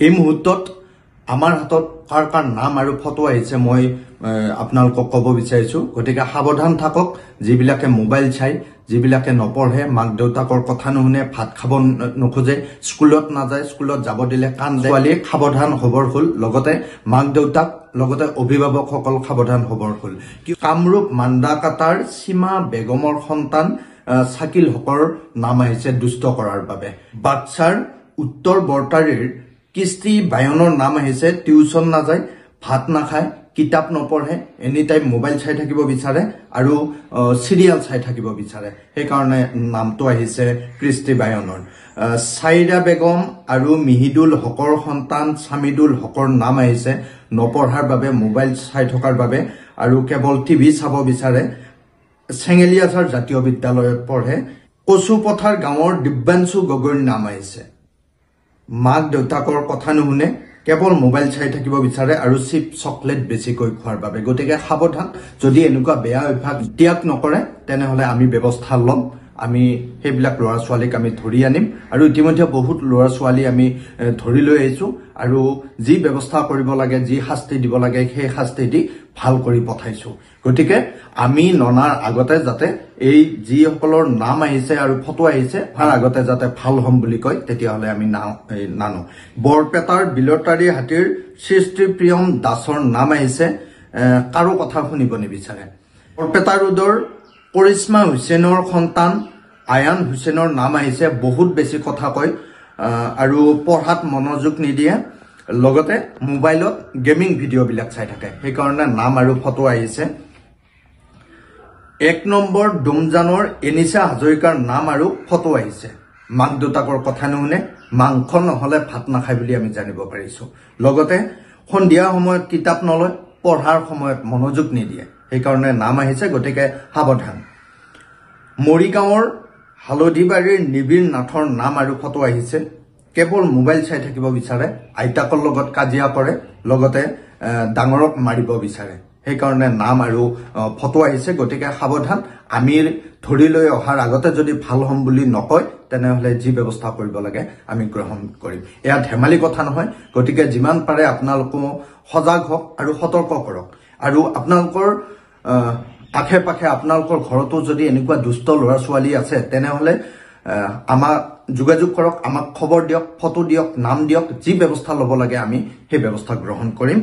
এই মুহূৰ্তত আমাৰ হাতত কাৰ নাম আৰু ফটো আহিছে মই আপোনালোকক ক'ব বিচাৰিছো গতিকে সাৱধান থাকক যিবিলাকে মোবাইল চাই যিবিলাকে নপঢ়ে মাক দেউতাকৰ কথা নুশুনে ভাত খাব নোখোজে স্কুলত নাযায় স্কুলত যাব দিলে কান্দে ছোৱালীয়ে সাৱধান হবৰ হ'ল লগতে মাক দেউতাক লগতে অভিভাৱকসকল সাৱধান হবৰ হ'ল কামৰূপ মান্দাকাটাৰ সীমা বেগমৰ সন্তান শাকিল হকৰ নাম আহিছে দুষ্ট কৰাৰ বাবে বাক্সাৰ উত্তৰ বৰতাৰীৰ কিস্তি বায়নৰ নাম আহিছে টিউচন নাযায় ভাত নাখায় কিতাপ নপঢ়ে এনি টাইম মোবাইল চাই থাকিব বিচাৰে আৰু সিৰিয়াল চাই থাকিব বিচাৰে সেই কাৰণে নামটো আহিছে কিস্তি বায়নৰ সাইৰা বেগম আৰু মিহিদুল হকৰ সন্তান সামিদুল হকৰ নাম আহিছে নপঢ়াৰ বাবে মোবাইল চাই থকাৰ বাবে আৰু কেৱল টিভি চাব বিচাৰে চেঙেলিয়াছাৰ জাতীয় বিদ্যালয়ত পঢ়ে কচুপথাৰ গাঁৱৰ দিব্যাংশু গগৈৰ নাম আহিছে মাক দেউতাকৰ কথা নুশুনে কেৱল মোবাইল চাই থাকিব বিচাৰে আৰু চিপ চকলেট বেছিকৈ খোৱাৰ বাবে গতিকে সাৱধান যদি এনেকুৱা বেয়া অভ্যাস ত্যাগ নকৰে তেনেহলে আমি ব্যৱস্থা ল'ম আমি সেইবিলাক ল'ৰা ছোৱালীক আমি ধৰি আনিম আৰু ইতিমধ্যে বহুত ল'ৰা ছোৱালী আমি ধৰি লৈ আহিছো আৰু যি ব্যৱস্থা কৰিব লাগে যি শাস্তি দিব লাগে সেই শাস্তি দি ভাল কৰি পঠাইছো গতিকে আমি ননাৰ আগতে যাতে এই যিসকলৰ নাম আহিছে আৰু ফটো আহিছে তাৰ আগতে যাতে ভাল হম বুলি কয় তেতিয়াহলে আমি নানো বৰপেটাৰ বিলতাৰী হাতীৰ সৃষ্টি প্ৰিয়ম দাসৰ নাম আহিছে কাৰো কথা শুনিব নিবিচাৰে বৰপেটা ৰোডৰ কৰিশ্মা হুছেইনৰ সন্তান আয়ান হুছেইনৰ নাম আহিছে বহুত বেছি কথা কয় আৰু পঢ়াত মনোযোগ নিদিয়ে লগতে মোবাইলত গেমিং ভিডিঅ' বিলাক চাই থাকে সেই কাৰণে নাম আৰু ফটো আহিছে 1 নম্বৰ ডুমজানৰ এনিশা হাজৰিকাৰ নাম আৰু ফটো আহিছে মাক দেউতাকৰ কথা নুশুনে মাংস নহলে ভাত নাখায় বুলি আমি জানিব পাৰিছো লগতে সন্ধিয়া সময়ত কিতাপ নলয় পঢ়াৰ সময়ত মনোযোগ নিদিয়ে সেই কাৰণে নাম আহিছে গতিকে সাৱধান মৰিগাঁৱৰ হালদিবাৰীৰ নিবিৰ নাথৰ নাম আৰু ফটো আহিছে কেৱল মোবাইল চাই থাকিব বিচাৰে আইতাকৰ লগত কাজিয়া কৰে লগতে ডাঙৰক মাৰিব বিচাৰে সেই কাৰণে নাম আৰু ফটো আহিছে গতিকে সাৱধান আমি ধৰি লৈ অহাৰ আগতে যদি ভাল হম বুলি নকয় তেনেহলে যি ব্যৱস্থা কৰিব লাগে আমি গ্ৰহণ কৰিম এয়া ধেমালি কথা নহয় গতিকে যিমান পাৰে আপোনালোক সজাগ হওক আৰু সতৰ্ক কৰক আৰু আপোনালোকৰ আখে পাখে আপোনালোকৰ ঘৰতো যদি এনেকুৱা দুষ্ট ল'ৰা ছোৱালী আছে তেনেহলে আমাক যোগাযোগ কৰক আমাক খবৰ দিয়ক ফটো দিয়ক নাম দিয়ক যি ব্যৱস্থা ল'ব লাগে আমি সেই ব্যৱস্থা গ্ৰহণ কৰিম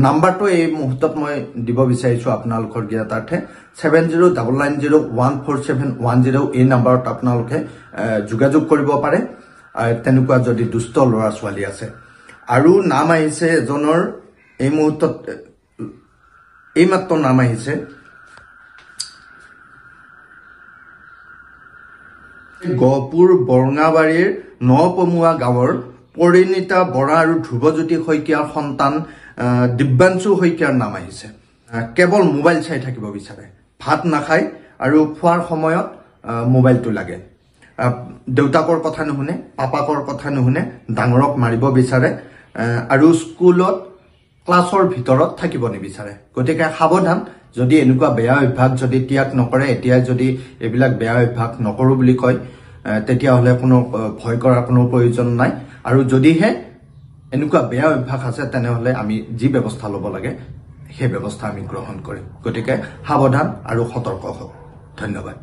নাম্বাৰটো এই মুহূৰ্তত মই দিব বিচাৰিছো আপোনালোকৰ জ্ঞাতাৰ্থে 7099014710 এই নাম্বাৰত আপোনালোকে যোগাযোগ কৰিব পাৰে তেনেকুৱা যদি দুষ্ট ল'ৰা ছোৱালী আছে আৰু নাম আহিছে এজনৰ এই মুহূৰ্তত এই মাত্ৰ নাম আহিছে গহপুৰ বৰঙাবাৰীৰ নপমুৱা গাঁৱৰ পৰিণীতা বৰা আৰু ধ্ৰুৱজ্যোতি শইকীয়াৰ সন্তান দিব্যাংশু শইকীয়াৰ নাম আহিছে কেৱল মোবাইল চাই থাকিব বিচাৰে ভাত নাখায় আৰু খোৱাৰ সময়ত মোবাইলটো লাগে দেউতাকৰ কথা নুশুনে পাপাকৰ কথা নুশুনে ডাঙৰক মাৰিব বিচাৰে আৰু স্কুলত ক্লাছৰ ভিতৰত থাকিব নিবিচাৰে গতিকে সাৱধান যদি এনেকুৱা বেয়া অভ্যাস যদি ত্যাগ নকৰে এতিয়া যদি এইবিলাক বেয়া অভ্যাস নকৰো বুলি কয় তেতিয়াহলে কোনো ভয় কৰাৰ কোনো প্ৰয়োজন নাই আৰু যদিহে এনেকুৱা বেয়া অভ্যাস আছে তেনেহলে আমি যি ব্যৱস্থা ল'ব লাগে সেই ব্যৱস্থা আমি গ্ৰহণ কৰিম গতিকে সাৱধান আৰু সতৰ্ক হওক ধন্যবাদ